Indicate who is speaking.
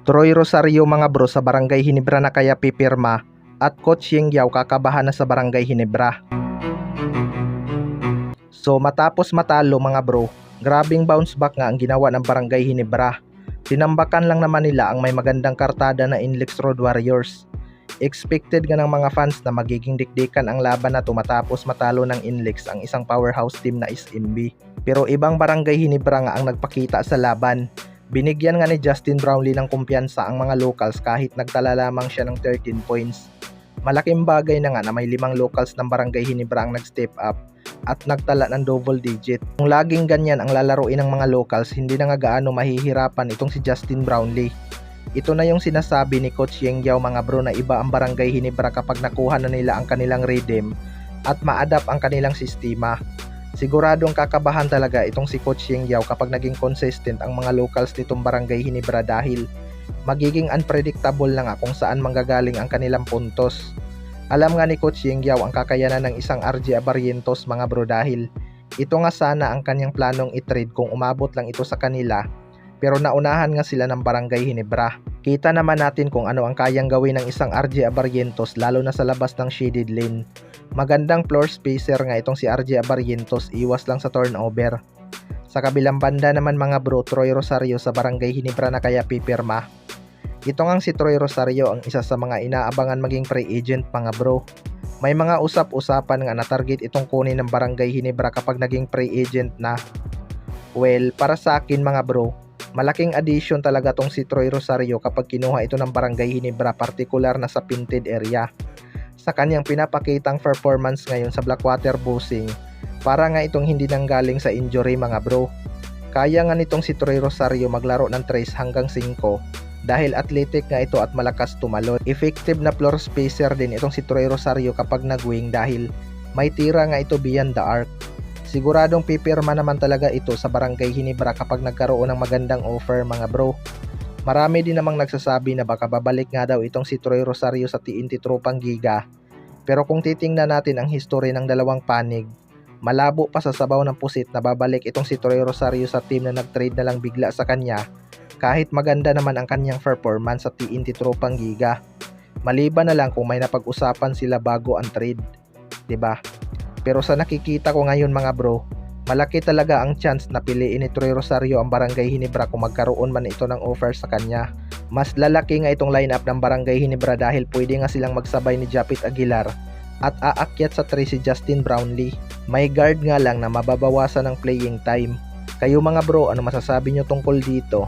Speaker 1: Troy Rosario mga bro sa Barangay Hinebra na kaya pipirma at Coach Yeng Yao kakabahan na sa Barangay Hinebra. So matapos matalo mga bro, grabing bounce back nga ang ginawa ng Barangay Hinebra. Tinambakan lang naman nila ang may magandang kartada na Inlex Road Warriors. Expected nga ng mga fans na magiging dikdikan ang laban na matapos matalo ng Inlex ang isang powerhouse team na SMB. Pero ibang Barangay Hinebra nga ang nagpakita sa laban. Binigyan nga ni Justin Brownlee ng kumpiyansa ang mga locals kahit nagtala lamang siya ng 13 points. Malaking bagay na nga na may 5 locals ng Barangay Hinebra ang nag-step up at nagtala ng double digit. Kung laging ganyan ang lalaruin ng mga locals, hindi na nga gaano mahihirapan itong si Justin Brownlee. Ito na yung sinasabi ni Coach Yeng Yao mga bro na iba ang Barangay Hinebra kapag nakuha na nila ang kanilang rhythm at ma-adapt ang kanilang sistema. Siguradong kakabahan talaga itong si Coach Yeng Yao kapag naging consistent ang mga locals nitong Barangay Hinebra dahil magiging unpredictable na nga kung saan manggagaling ang kanilang puntos. Alam nga ni Coach Yeng Yao ang kakayanan ng isang RJ Abarrientos mga bro dahil ito nga sana ang kanyang planong i-trade kung umabot lang ito sa kanila, pero naunahan nga sila ng Barangay Hinebra. Kita naman natin kung ano ang kayang gawin ng isang RJ Abarrientos lalo na sa labas ng shaded lane. Magandang floor spacer nga itong si RJ Abarrientos, iwas lang sa turnover. Sa kabilang banda naman mga bro, Troy Rosario sa Barangay Hinebra na kaya pipirma. Ito ngang si Troy Rosario ang isa sa mga inaabangan maging free agent mga bro. May mga usap-usapan nga na target itong kunin ng Barangay Hinebra kapag naging free agent na. Well, para sa akin mga bro, malaking addition talaga tong si Troy Rosario kapag kinuha ito ng Barangay Hinebra, partikular na sa pinted area. Sa kanyang pinapakitang performance ngayon sa Blackwater Busing, para nga itong hindi nanggaling sa injury mga bro. Kaya nga nitong si Troy Rosario maglaro ng 3 hanggang 5 dahil athletic nga ito at malakas tumalon. Effective na floor spacer din itong si Troy Rosario kapag nag-wing dahil may tira nga ito beyond the arc. Siguradong pipirma naman talaga ito sa Barangay Hinebra kapag nagkaroon ng magandang offer mga bro. Marami din namang nagsasabi na baka babalik nga daw itong si Troy Rosario sa TNT Tropang Giga. Pero kung titingnan natin ang history ng dalawang panig, malabo pa sa sabaw ng pusit na babalik itong si Troy Rosario sa team na nag-trade na lang bigla sa kanya kahit maganda naman ang kanyang performance sa TNT Tropang Giga. Maliban na lang kung may napag-usapan sila bago ang trade, 'di ba? Pero sa nakikita ko ngayon mga bro, malaki talaga ang chance na piliin ni Troy Rosario ang Barangay Hinebra kung magkaroon man ito ng offer sa kanya. Mas lalaki nga itong lineup ng Barangay Hinebra dahil pwede nga silang magsabay ni Japit Aguilar at aakyat sa 3 si Justin Brownlee. May guard nga lang na mababawasan ng playing time. Kayo mga bro, ano masasabi nyo tungkol dito?